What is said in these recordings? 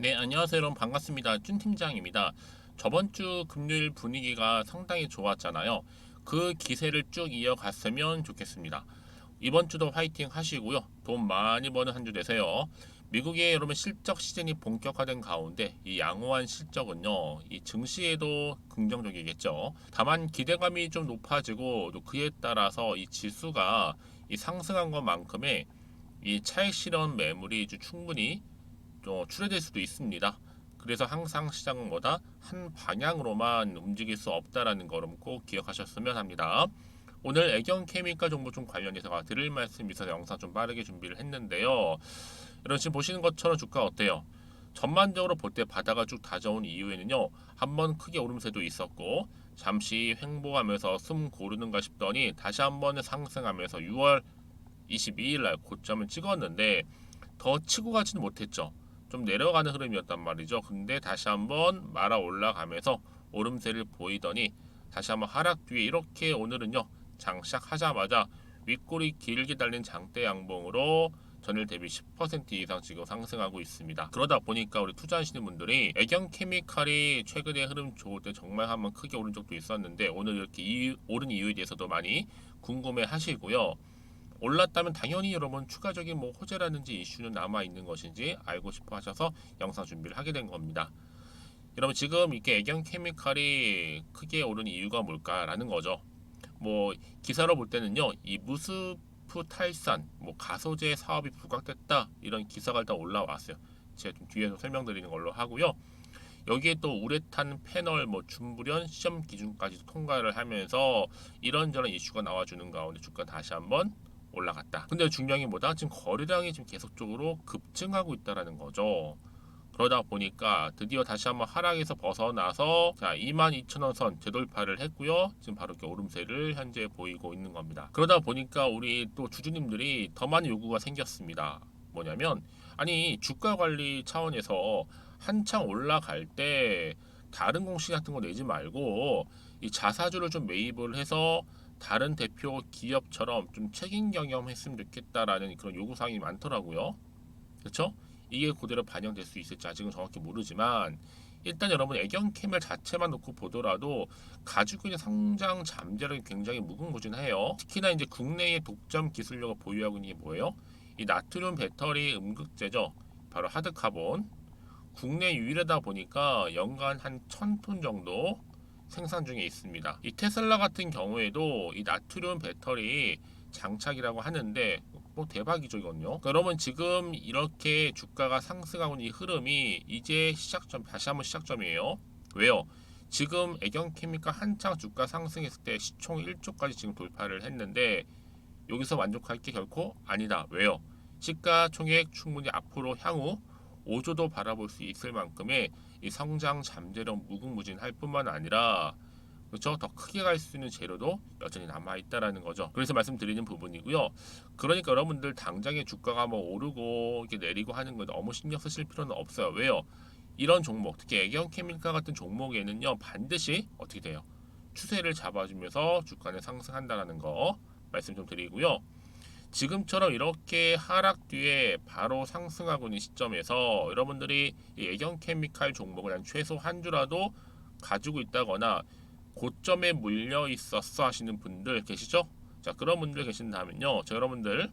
네, 안녕하세요, 여러분. 반갑습니다. 준 팀장입니다. 저번 주 금요일 분위기가 상당히 좋았잖아요. 그 기세를 쭉 이어갔으면 좋겠습니다. 이번 주도 화이팅 하시고요. 돈 많이 버는 한 주 되세요. 미국의 여러분 실적 시즌이 본격화된 가운데 이 양호한 실적은요, 이 증시에도 긍정적이겠죠. 다만 기대감이 좀 높아지고 또 그에 따라서 이 지수가 이 상승한 것만큼의 이 차익 실현 매물이 충분히 출회될 수도 있습니다. 그래서 항상 시장보다 한 방향으로만 움직일 수 없다라는 거를 꼭 기억하셨으면 합니다. 오늘 애경 케미칼 정보 좀 관련해서 드릴 말씀 있어서 영상 좀 빠르게 준비를 했는데요. 이런 지금 보시는 것처럼 주가 어때요? 전반적으로 볼 때 바다가 쭉 다져온 이후에는요, 한번 크게 오름세도 있었고 잠시 횡보하면서 숨 고르는가 싶더니 다시 한번 상승하면서 6월 22일 날 고점을 찍었는데 더 치고 가지는 못했죠. 좀 내려가는 흐름이었단 말이죠. 근데 다시 한번 말아 올라가면서 오름세를 보이더니 다시 한번 하락 뒤에 이렇게 오늘은요, 장시작하자마자 윗골이 길게 달린 장대 양봉으로 전일 대비 10% 이상 지금 상승하고 있습니다. 그러다 보니까 우리 투자하시는 분들이 애경 케미칼이 최근에 흐름 좋을 때 정말 한번 크게 오른 적도 있었는데 오늘 이렇게 오른 이유에 대해서도 많이 궁금해 하시고요. 올랐다면 당연히 여러분 추가적인 호재라든지 이슈는 남아 있는 것인지 알고 싶어 하셔서 영상 준비를 하게 된 겁니다. 여러분 지금 이렇게 애경 케미칼이 크게 오른 이유가 뭘까라는 거죠. 기사로 볼 때는요, 이 무스프 탈산 가소제 사업이 부각됐다 이런 기사가 일단 올라왔어요. 제가 좀 뒤에서 설명드리는 걸로 하고요. 여기에 또 우레탄 패널 준불연 시험 기준까지 통과를 하면서 이런저런 이슈가 나와주는 가운데 주가 다시 한번 올라갔다. 근데 중요한 게 뭐다? 지금 거래량이 지금 계속적으로 급증하고 있다라는 거죠. 그러다 보니까 드디어 다시 한번 하락에서 벗어나서 22,000원 선 재돌파를 했고요. 지금 바로 이렇게 오름세를 현재 보이고 있는 겁니다. 그러다 보니까 우리 또 주주님들이 더 많은 요구가 생겼습니다. 뭐냐면 아니 주가 관리 차원에서 한창 올라갈 때 다른 공시 같은 거 내지 말고 이 자사주를 좀 매입을 해서 다른 대표 기업처럼 좀 책임 경영했으면 좋겠다라는 그런 요구 사항이 많더라고요. 그렇죠? 이게 그대로 반영될 수 있을지 아직은 정확히 모르지만 일단 여러분 애경 케밀 자체만 놓고 보더라도 가지고 있는 성장 잠재력이 굉장히 무궁무진해요. 특히나 이제 국내의 독점 기술력을 보유하고 있는 게 뭐예요? 이 나트륨 배터리 음극재죠. 바로 하드카본. 국내 유일하다 보니까 연간 한 1000톤 정도 생산 중에 있습니다. 이 테슬라 같은 경우에도 이 나트륨 배터리 장착이라고 하는데 대박이죠 이건요. 그러면 지금 이렇게 주가가 상승하고 있는 이 흐름이 이제 시작점, 다시 한번 시작점이에요. 왜요? 지금 애경케미칼 한창 주가 상승했을 때 시총 1조까지 지금 돌파를 했는데 여기서 만족할 게 결코 아니다. 왜요? 시가총액 충분히 앞으로 향후 5조도 바라볼 수 있을 만큼의 이 성장 잠재력 무궁무진할 뿐만 아니라 그렇죠? 더 크게 갈 수 있는 재료도 여전히 남아 있다라는 거죠. 그래서 말씀드리는 부분이고요. 그러니까 여러분들 당장에 주가가 오르고 이렇게 내리고 하는 거 너무 신경 쓰실 필요는 없어요. 왜요? 이런 종목, 특히 애경 케미칼 같은 종목에는요, 반드시 어떻게 돼요? 추세를 잡아주면서 주가는 상승한다라는 거 말씀 좀 드리고요. 지금처럼 이렇게 하락 뒤에 바로 상승하고 있는 시점에서 여러분들이 이 애경 케미칼 종목을 한 최소 한 주라도 가지고 있다거나 고점에 물려 있었어 하시는 분들 계시죠? 자, 그런 분들 계신다면요. 저 여러분들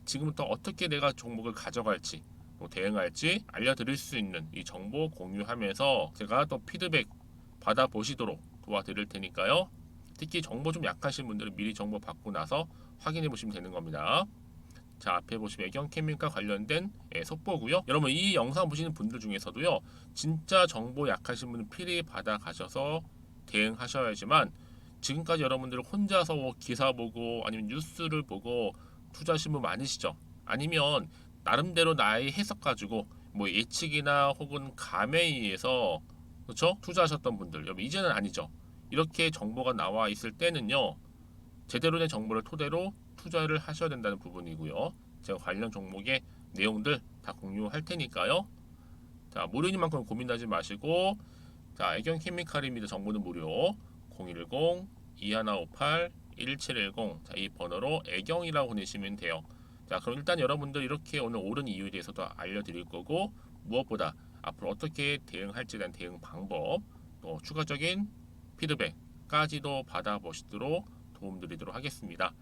지금부터 어떻게 내가 종목을 가져갈지 대응할지 알려드릴 수 있는 이 정보 공유하면서 제가 또 피드백 받아보시도록 도와드릴 테니까요. 특히 정보 좀 약하신 분들은 미리 정보 받고 나서 확인해 보시면 되는 겁니다. 자, 앞에 보시면 애경 케미칼 관련된 속보고요. 여러분 이 영상 보시는 분들 중에서도요, 진짜 정보 약하신 분은 필히 받아 가셔서 대응하셔야지만 지금까지 여러분들 혼자서 기사 보고 아니면 뉴스를 보고 투자하신 분 많으시죠? 아니면 나름대로 나의 해석 가지고 예측이나 혹은 감에 의해서 그렇죠? 투자하셨던 분들 여러분 이제는 아니죠. 이렇게 정보가 나와 있을 때는요, 제대로 된 정보를 토대로 투자를 하셔야 된다는 부분이고요. 제가 관련 종목의 내용들 다 공유할 테니까요. 자, 모르는 만큼 고민하지 마시고, 자, 애경 케미칼입니다. 정보는 무료. 010-2158-1710. 자, 이 번호로 애경이라고 보내시면 돼요. 자, 그럼 일단 여러분들 이렇게 오늘 오른 이유에 대해서도 알려드릴 거고, 무엇보다 앞으로 어떻게 대응할지에 대한 대응 방법, 또 추가적인 피드백까지도 받아보시도록 도움드리도록 하겠습니다.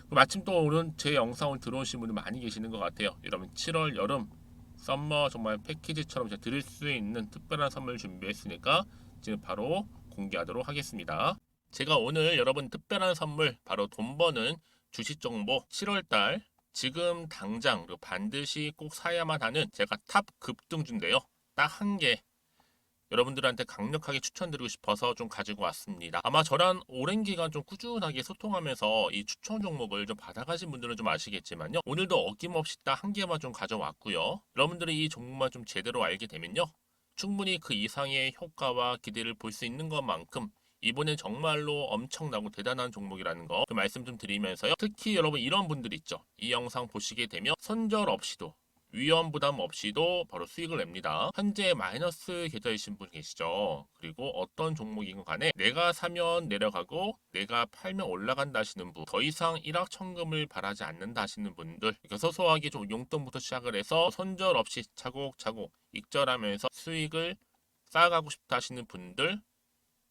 마침 또 오늘 제 영상을 들어오신 분들 많이 계시는 것 같아요. 여러분 7월 여름 썸머 정말 패키지처럼 제가 드릴 수 있는 특별한 선물 준비했으니까 지금 바로 공개하도록 하겠습니다. 제가 오늘 여러분 특별한 선물 바로 돈 버는 주식 정보 7월달 지금 당장 반드시 꼭 사야만 하는 제가 탑 급등주인데요. 딱 한 개 여러분들한테 강력하게 추천드리고 싶어서 좀 가지고 왔습니다. 아마 저랑 오랜 기간 좀 꾸준하게 소통하면서 이 추천 종목을 좀 받아가신 분들은 좀 아시겠지만요. 오늘도 어김없이 딱 한 개만 좀 가져왔고요. 여러분들이 이 종목만 좀 제대로 알게 되면요. 충분히 그 이상의 효과와 기대를 볼 수 있는 것만큼 이번엔 정말로 엄청나고 대단한 종목이라는 거 좀 말씀 좀 드리면서요. 특히 여러분 이런 분들 있죠. 이 영상 보시게 되면 손절 없이도 위험 부담 없이도 바로 수익을 냅니다. 현재 마이너스 계좌이신 분 계시죠? 그리고 어떤 종목이건 간에 내가 사면 내려가고 내가 팔면 올라간다 하시는 분, 더 이상 일확천금을 바라지 않는다 하시는 분들, 이렇게 소소하게 좀 용돈부터 시작을 해서 손절 없이 차곡차곡 익절하면서 수익을 쌓아가고 싶다 하시는 분들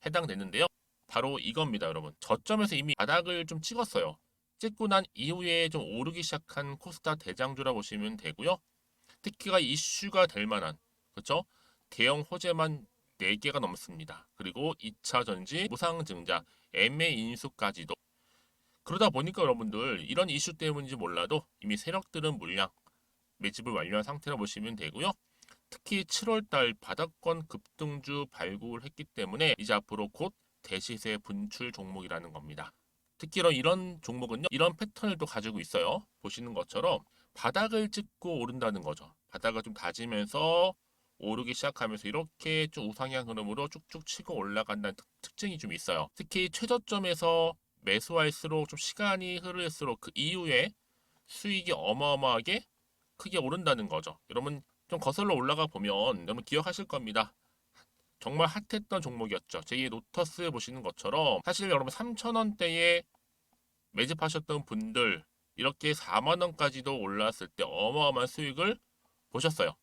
해당되는데요. 바로 이겁니다, 여러분. 저점에서 이미 바닥을 좀 찍었어요. 찍고 난 이후에 좀 오르기 시작한 코스닥 대장주라 보시면 되고요. 특히가 이슈가 될 만한, 그렇죠? 대형 호재만 4개가 넘습니다. 그리고 2차 전지, 무상증자, MA 인수까지도. 그러다 보니까 여러분들 이런 이슈 때문인지 몰라도 이미 세력들은 물량 매집을 완료한 상태라 보시면 되고요. 특히 7월달 바닥권 급등주 발굴했기 때문에 이제 앞으로 곧 대시세 분출 종목이라는 겁니다. 특히 이런 종목은요, 이런 패턴을 또 가지고 있어요. 보시는 것처럼 바닥을 찍고 오른다는 거죠. 바닥을 좀 다지면서 오르기 시작하면서 이렇게 좀 우상향 흐름으로 쭉쭉 치고 올라간다는 특징이 좀 있어요. 특히 최저점에서 매수할수록 좀 시간이 흐를수록 그 이후에 수익이 어마어마하게 크게 오른다는 거죠. 여러분 좀 거슬러 올라가 보면 여러분 기억하실 겁니다. 정말 핫했던 종목이었죠. 제2 로터스 보시는 것처럼 사실 여러분 3,000원대에 매집하셨던 분들 이렇게 4만 원까지도 올랐을 때 어마어마한 수익을 보셨어요.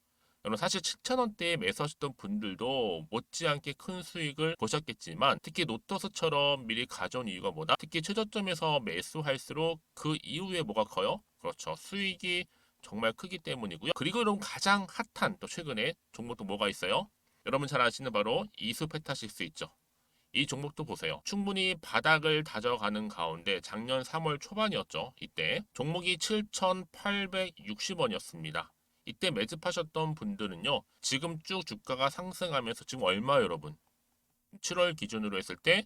여러분 사실 7,000원대에 매수하셨던 분들도 못지않게 큰 수익을 보셨겠지만 특히 노터스처럼 미리 가져온 이유가 뭐다? 특히 최저점에서 매수할수록 그 이후에 뭐가 커요? 그렇죠. 수익이 정말 크기 때문이고요. 그리고 여러분 가장 핫한 또 최근에 종목도 뭐가 있어요? 여러분 잘 아시는 바로 이수페타식스 있죠. 이 종목도 보세요. 충분히 바닥을 다져가는 가운데 작년 3월 초반이었죠. 이때 종목이 7,860원이었습니다. 이때 매집하셨던 분들은요. 지금 쭉 주가가 상승하면서 지금 얼마 여러분? 7월 기준으로 했을 때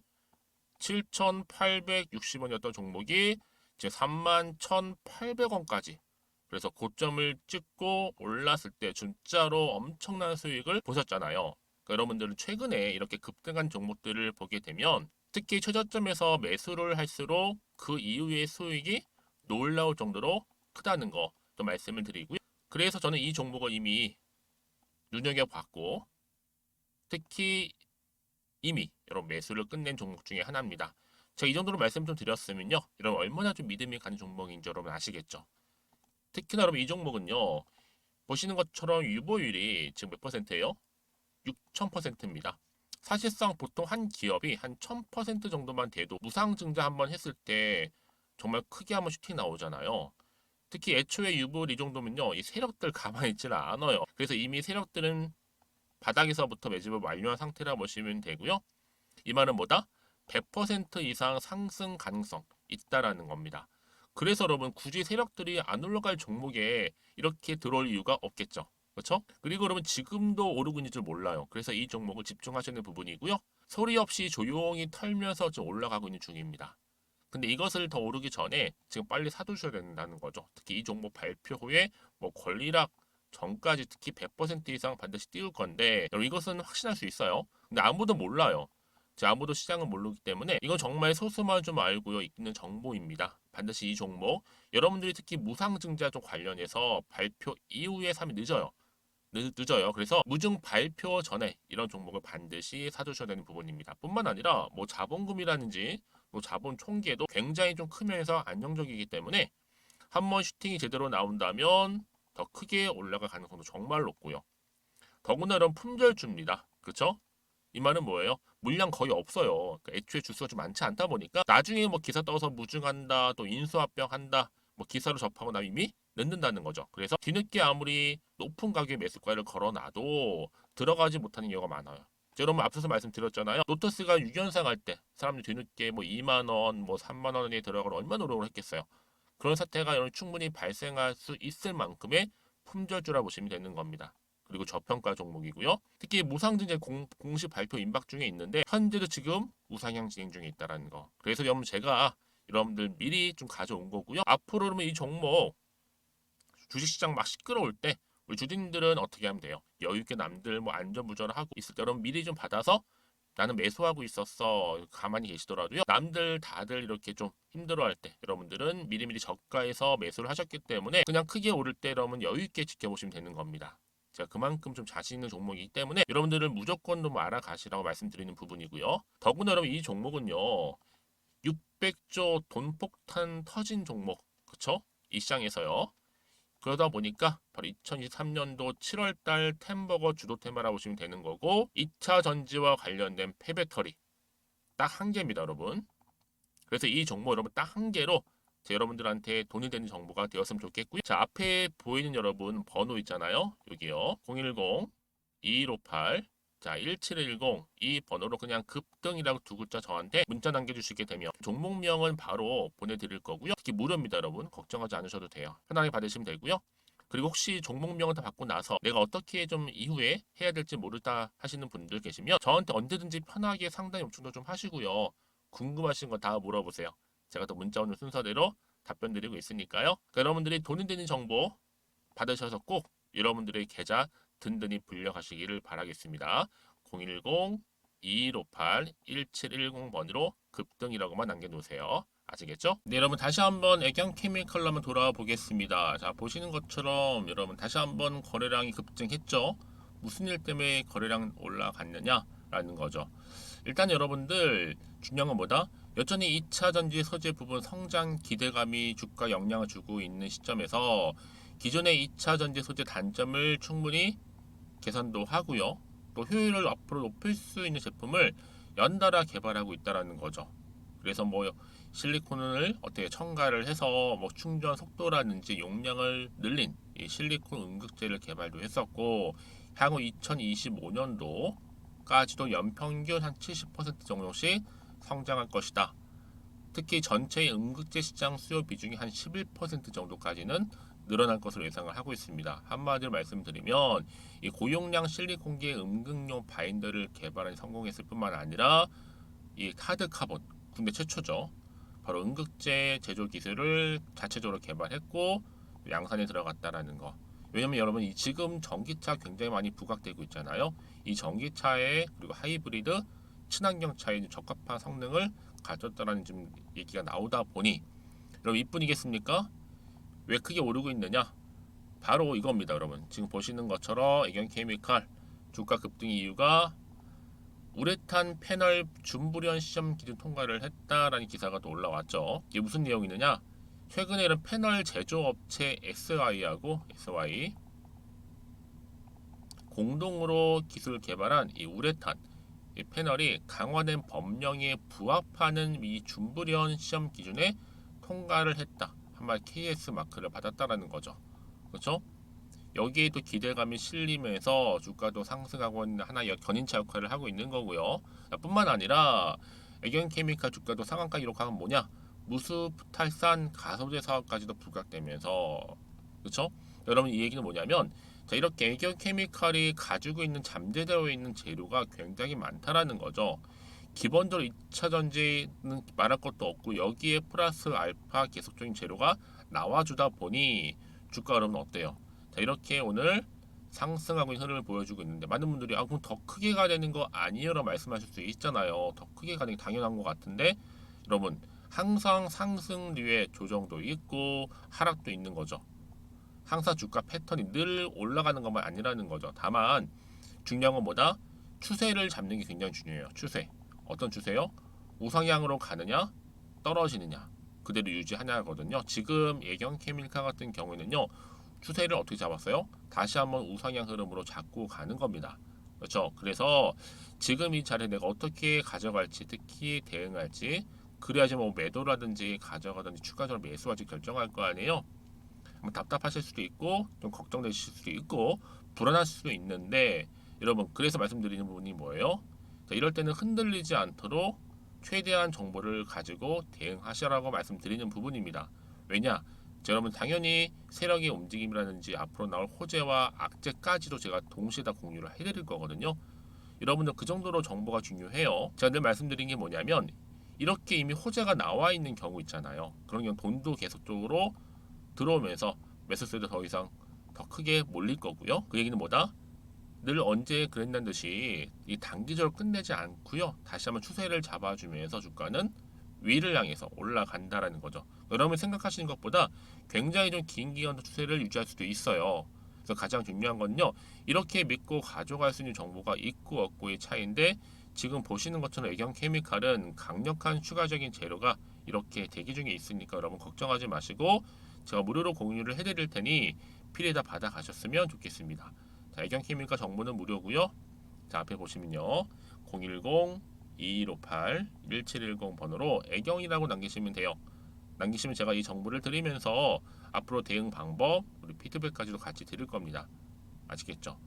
7,860원이었던 종목이 이제 31,800원까지 그래서 고점을 찍고 올랐을 때 진짜로 엄청난 수익을 보셨잖아요. 그러니까 여러분들은 최근에 이렇게 급등한 종목들을 보게 되면 특히 최저점에서 매수를 할수록 그 이후의 수익이 놀라울 정도로 크다는 거 또 말씀을 드리고요. 그래서 저는 이 종목을 이미 눈여겨봤고 특히 이미 여러분 매수를 끝낸 종목 중에 하나입니다. 제가 이 정도로 말씀 좀 드렸으면요. 여러분 얼마나 좀 믿음이 가는 종목인지 여러분 아시겠죠? 특히나 여러분 이 종목은요. 보시는 것처럼 유보율이 지금 몇 퍼센트예요? 6,000%입니다. 사실상 보통 한 기업이 한 1,000% 정도만 돼도 무상증자 한번 했을 때 정말 크게 한번 슈팅 나오잖아요. 특히 애초에 유보율 이 정도면요. 이 세력들 가만히 있지는 않아요. 그래서 이미 세력들은 바닥에서부터 매집을 완료한 상태라 보시면 되고요. 이 말은 뭐다? 100% 이상 상승 가능성 있다라는 겁니다. 그래서 여러분 굳이 세력들이 안 올라갈 종목에 이렇게 들어올 이유가 없겠죠. 그렇죠? 그리고 여러분 지금도 오르고 있는 줄 몰라요. 그래서 이 종목을 집중하셔야 하는 부분이고요. 소리 없이 조용히 털면서 좀 올라가고 있는 중입니다. 근데 이것을 더 오르기 전에 지금 빨리 사두셔야 된다는 거죠. 특히 이 종목 발표 후에 뭐 권리락 전까지 특히 100% 이상 반드시 띄울 건데 여러분 이것은 확신할 수 있어요. 근데 아무도 몰라요. 아무도 시장을 모르기 때문에 이건 정말 소수만 좀 알고 있는 정보입니다. 반드시 이 종목 여러분들이 특히 무상증자 좀 관련해서 발표 이후에 사면 늦어요. 늦어요. 그래서 무증 발표 전에 이런 종목을 반드시 사두셔야 되는 부분입니다. 뿐만 아니라 뭐 자본금이라든지 뭐 자본 총계도 굉장히 좀 크면서 안정적이기 때문에 한번 슈팅이 제대로 나온다면 더 크게 올라갈 가능성도 정말 높고요. 더구나 이런 품절주입니다. 그쵸? 이 말은 뭐예요? 물량 거의 없어요. 그러니까 애초에 주수가 좀 많지 않다 보니까 나중에 뭐 기사 떠서 무증한다, 또 인수합병한다, 뭐 기사로 접하고 나면 이미 늦는다는 거죠. 그래서 뒤늦게 아무리 높은 가격의 매수가를 걸어놔도 들어가지 못하는 경우가 많아요. 여러분 앞서서 말씀드렸잖아요. 로터스가 6연상 할 때 사람들이 뒤늦게 뭐 2만 원, 뭐 3만 원에 들어가면 얼마나 노력을 했겠어요. 그런 사태가 여러분 충분히 발생할 수 있을 만큼의 품절주라 보시면 되는 겁니다. 그리고 저평가 종목이고요. 특히 무상증자 공식 발표 임박 중에 있는데 현재도 지금 우상향 진행 중에 있다는 거. 그래서 여러분 제가 여러분들 미리 좀 가져온 거고요. 앞으로 그러면 이 종목 주식시장 막 시끄러울 때 우리 주주님들은 어떻게 하면 돼요? 여유 있게 남들 뭐 안전부전을 하고 있을 때 여러분 미리 좀 받아서 나는 매수하고 있었어. 가만히 계시더라도요. 남들 다들 이렇게 좀 힘들어할 때 여러분들은 미리미리 저가에서 매수를 하셨기 때문에 그냥 크게 오를 때 여러분 여유 있게 지켜보시면 되는 겁니다. 제가 그만큼 좀 자신 있는 종목이기 때문에 여러분들은 무조건 좀 알아가시라고 말씀드리는 부분이고요. 더구나 여러분 이 종목은요. 600조 돈폭탄 터진 종목. 그쵸? 이 시장에서요. 그러다 보니까 바로 2023년도 7월달 템버거 주도 테마라고 보시면 되는 거고 2차 전지와 관련된 폐배터리 딱 한 개입니다, 여러분. 그래서 이 정보 여러분 딱 한 개로 여러분들한테 돈이 되는 정보가 되었으면 좋겠고요. 자, 앞에 보이는 여러분 번호 있잖아요. 여기요. 010-2158 자, 1710 이 번호로 그냥 급등이라고 두 글자 저한테 문자 남겨주시게 되면 종목명은 바로 보내드릴 거고요. 특히 무료입니다, 여러분. 걱정하지 않으셔도 돼요. 편하게 받으시면 되고요. 그리고 혹시 종목명을 다 받고 나서 내가 어떻게 좀 이후에 해야 될지 모르다 하시는 분들 계시면 저한테 언제든지 편하게 상담 요청도 좀 하시고요. 궁금하신 거 다 물어보세요. 제가 또 문자 오는 순서대로 답변 드리고 있으니까요. 그러니까 여러분들이 돈이 되는 정보 받으셔서 꼭 여러분들의 계좌 든든히 불려가시기를 바라겠습니다. 010-2158-1710번으로 급등이라고만 남겨놓으세요. 아시겠죠? 네, 여러분 다시 한번 애경 케미컬로 한번 돌아와 보겠습니다. 자, 보시는 것처럼 여러분 다시 한번 거래량이 급증했죠. 무슨 일 때문에 거래량 올라갔느냐라는 거죠. 일단 여러분들 중요한 건 뭐다? 여전히 2차 전지 소재 부분 성장 기대감이 주가 영향을 주고 있는 시점에서 기존의 2차 전지 소재 단점을 충분히 개선도 하고요. 또 효율을 앞으로 높일 수 있는 제품을 연달아 개발하고 있다는 거죠. 그래서 뭐 실리콘을 어떻게 첨가를 해서 뭐 충전 속도라든지 용량을 늘린 이 실리콘 응급제를 개발도 했었고 향후 2025년도까지도 연평균 한 70% 정도씩 성장할 것이다. 특히 전체의 응급제 시장 수요 비중이 한 11% 정도까지는 늘어날 것으로 예상을 하고 있습니다. 한마디로 말씀드리면 이 고용량 실리콘계 응급용 바인더를 개발에 성공했을 뿐만 아니라 이 카드 카본 국내 최초죠. 바로 응급제 제조 기술을 자체적으로 개발했고 양산에 들어갔다라는 거. 왜냐면 여러분 지금 전기차 굉장히 많이 부각되고 있잖아요. 이 전기차에 그리고 하이브리드 친환경 차에 적합한 성능을 가졌다라는 좀 얘기가 나오다 보니 여러분 이뿐이겠습니까? 왜 크게 오르고 있느냐? 바로 이겁니다, 여러분. 지금 보시는 것처럼 애경 케미칼 주가 급등 이유가 우레탄 패널 준불연 시험 기준 통과를 했다라는 기사가 또 올라왔죠. 이게 무슨 내용이느냐? 최근에 이런 패널 제조업체 SY하고 SY 공동으로 기술 개발한 이 우레탄 이 패널이 강화된 법령에 부합하는 이 준불연 시험 기준에 통과를 했다. 한말 KS 마크를 받았다라는 거죠. 그렇죠? 여기에 또 기대감이 실리면서 주가도 상승하고 있는 하나의 견인차 역할을 하고 있는 거고요. 뿐만 아니라 애견케미칼 주가도 상한가 기록하면 뭐냐? 무수탈산 가소제 사업까지도 부각되면서 그렇죠? 여러분 이 얘기는 뭐냐면 자 이렇게 애견케미칼이 가지고 있는 잠재되어 있는 재료가 굉장히 많다라는 거죠. 기본적으로 2차 전지는 말할 것도 없고 여기에 플러스 알파 계속적인 재료가 나와주다 보니 주가 여러분 어때요? 자 이렇게 오늘 상승하고 있는 흐름을 보여주고 있는데 많은 분들이 아 그럼 더 크게 가야 되는 거 아니에요? 라고 말씀하실 수 있잖아요. 더 크게 가는 게 당연한 것 같은데 여러분 항상 상승류의 조정도 있고 하락도 있는 거죠. 항상 주가 패턴이 늘 올라가는 것만 아니라는 거죠. 다만 중요한 건 뭐다? 추세를 잡는 게 굉장히 중요해요. 추세. 어떤 추세요? 우상향으로 가느냐 떨어지느냐 그대로 유지하냐거든요. 지금 예경 케미칼 같은 경우에는요 추세를 어떻게 잡았어요? 다시 한번 우상향 흐름으로 잡고 가는 겁니다. 그렇죠? 그래서 지금 이 자리에 내가 어떻게 가져갈지, 특히 대응할지, 그래야지 뭐 매도라든지 가져가든지 추가적으로 매수할지 결정할 거 아니에요. 뭐 답답하실 수도 있고 좀 걱정되실 수도 있고 불안할 수도 있는데, 여러분 그래서 말씀드리는 부분이 뭐예요? 자, 이럴 때는 흔들리지 않도록 최대한 정보를 가지고 대응하시라고 말씀드리는 부분입니다. 왜냐? 자, 여러분 당연히 세력의 움직임이라든지 앞으로 나올 호재와 악재까지도 제가 동시에 다 공유를 해드릴 거거든요. 여러분들 그 정도로 정보가 중요해요. 제가 늘 말씀드린 게 뭐냐면, 이렇게 이미 호재가 나와 있는 경우 있잖아요. 그런 경우 돈도 계속적으로 들어오면서 매수세도 더 이상 더 크게 몰릴 거고요. 그 얘기는 뭐다? 늘 언제 그랬다는 듯이 이 단기적으로 끝내지 않고요. 다시 한번 추세를 잡아주면서 주가는 위를 향해서 올라간다라는 거죠. 여러분이 생각하시는 것보다 굉장히 좀 긴 기간 추세를 유지할 수도 있어요. 그래서 가장 중요한 건요, 이렇게 믿고 가져갈 수 있는 정보가 있고 없고의 차이인데, 지금 보시는 것처럼 애경 케미칼은 강력한 추가적인 재료가 이렇게 대기 중에 있으니까 여러분 걱정하지 마시고 제가 무료로 공유를 해드릴 테니 필요에다 받아 가셨으면 좋겠습니다. 자, 애경 케미칼 정보는 무료고요. 자, 앞에 보시면요, 010-2158-1710 번호로 애경이라고 남기시면 돼요. 남기시면 제가 이 정보를 드리면서 앞으로 대응 방법, 그리고 피드백까지도 같이 드릴 겁니다. 아시겠죠?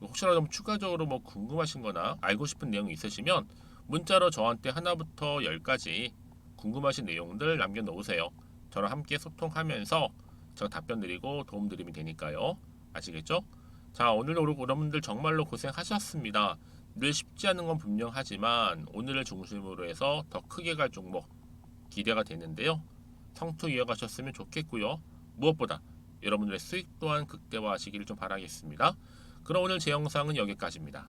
혹시라도 뭐 추가적으로 뭐 궁금하신 거나 알고 싶은 내용이 있으시면 문자로 저한테 하나부터 10까지 궁금하신 내용들 남겨놓으세요. 저랑 함께 소통하면서 제가 답변 드리고 도움 드리면 되니까요. 아시겠죠? 자, 오늘도 여러분들 정말로 고생하셨습니다. 늘 쉽지 않은 건 분명하지만 오늘을 중심으로 해서 더 크게 갈 종목 기대가 되는데요. 성투 이어가셨으면 좋겠고요. 무엇보다 여러분들의 수익 또한 극대화하시기를 좀 바라겠습니다. 그럼 오늘 제 영상은 여기까지입니다.